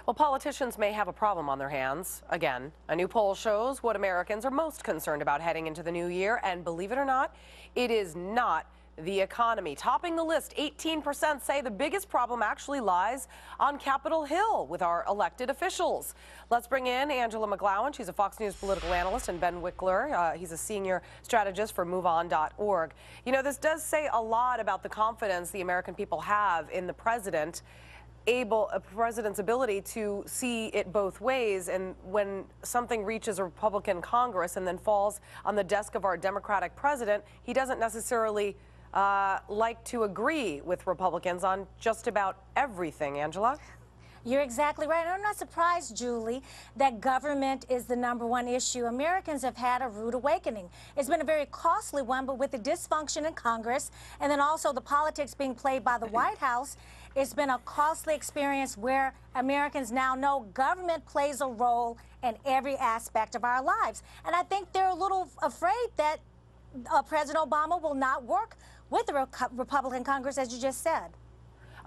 Well, politicians may have a problem on their hands. Again, a new poll shows what Americans are most concerned about heading into the new year. And believe it or not, it is not the economy. Topping the list, 18% say the biggest problem actually lies on Capitol Hill with our elected officials. Let's bring in Angela McGlowan. She's a Fox News political analyst, and Ben Wikler. He's a senior strategist for MoveOn.org. You know, this does say a lot about the confidence the American people have in the president's ability to see it both ways. And when something reaches a Republican Congress and then falls on the desk of our Democratic president, he doesn't necessarily like to agree with Republicans on just about everything. Angela? You're exactly right. And I'm not surprised, Julie, that government is the #1 issue. Americans have had a rude awakening. It's been a very costly one, but with the dysfunction in Congress and then also the politics being played by the White House, it's been a costly experience where Americans now know government plays a role in every aspect of our lives. And I think they're a little afraid that President Obama will not work with the Republican Congress, as you just said.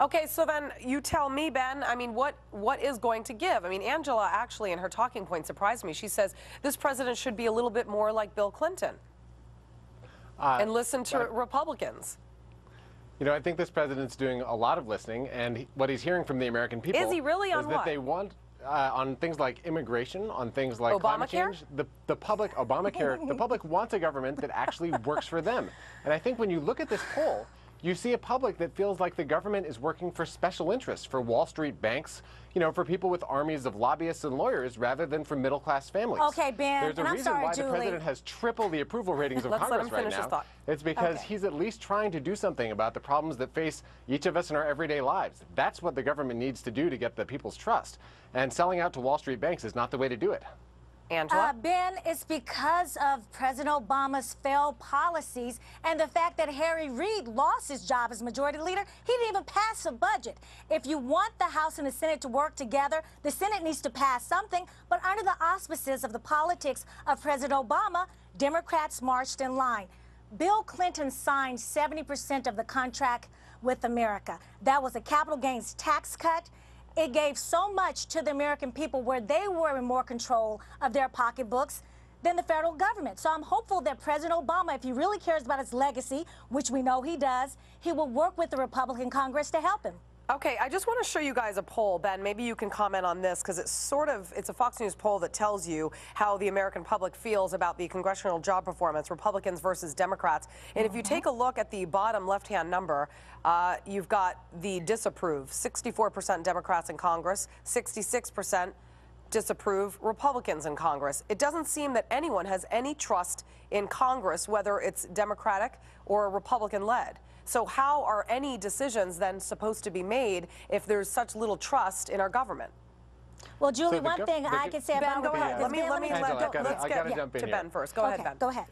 Okay, so then you tell me, Ben, I mean, what is going to give? I mean, Angela actually in her talking point surprised me. She says this president should be a little bit more like Bill Clinton and listen to Republicans. You know, I think this president's doing a lot of listening, and what he's hearing from the American people is he really on is what? that they want on things like immigration, on things like climate change, the public, Obamacare, the public wants a government that actually works for them. And I think when you look at this poll, you see a public that feels like the government is working for special interests, for Wall Street banks, you know, for people with armies of lobbyists and lawyers rather than for middle-class families. Okay, Ben, there's a reason why the president has tripled the approval ratings of Congress right now. It's because he's at least trying to do something about the problems that face each of us in our everyday lives. That's what the government needs to do to get the people's trust. And selling out to Wall Street banks is not the way to do it. Angela? Ben, it's because of President Obama's failed policies and the fact that Harry Reid lost his job as majority leader. He didn't even pass a budget. If you want the House and the Senate to work together, the Senate needs to pass something. But under the auspices of the politics of President Obama, Democrats marched in line. Bill Clinton signed 70% of the contract with America. That was a capital gains tax cut. It gave so much to the American people where they were in more control of their pocketbooks than the federal government. So I'm hopeful that President Obama, if he really cares about his legacy, which we know he does, he will work with the Republican Congress to help him. Okay, I just want to show you guys a poll. Ben, maybe you can comment on this because it's a Fox News poll that tells you how the American public feels about the congressional job performance, Republicans versus Democrats. And if you take a look at the bottom left-hand number, you've got the disapprove, 64% Democrats in Congress, 66% disapprove Republicans in Congress. It doesn't seem that anyone has any trust in Congress, whether it's Democratic or Republican-led. So how are any decisions then supposed to be made if there's such little trust in our government? Well, Julie, one thing I can say about Ben, go ahead. Let's get jump in to here. Ben first. Go ahead, Ben. Go ahead.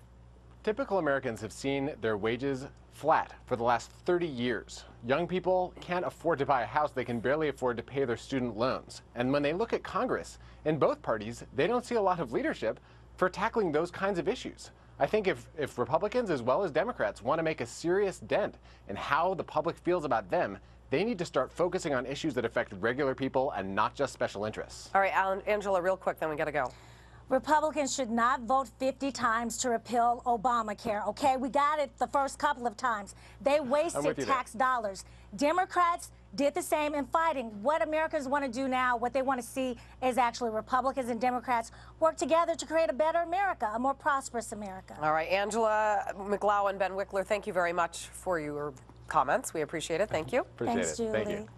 Typical Americans have seen their wages flat for the last 30 years. Young people can't afford to buy a house. They can barely afford to pay their student loans. And when they look at Congress, in both parties, they don't see a lot of leadership for tackling those kinds of issues. I think if Republicans as well as Democrats want to make a serious dent in how the public feels about them, they need to start focusing on issues that affect regular people and not just special interests. All right, Angela, real quick, then we got to go. Republicans should not vote 50 times to repeal Obamacare, okay? We got it the first couple of times. They wasted tax dollars. Democrats did the same in fighting. What Americans want to do now, what they want to see is actually Republicans and Democrats work together to create a better America, a more prosperous America. All right, Angela McGlowan, Ben Wikler, thank you very much for your comments. We appreciate it. Thank you. Thanks, Julie. Thank you.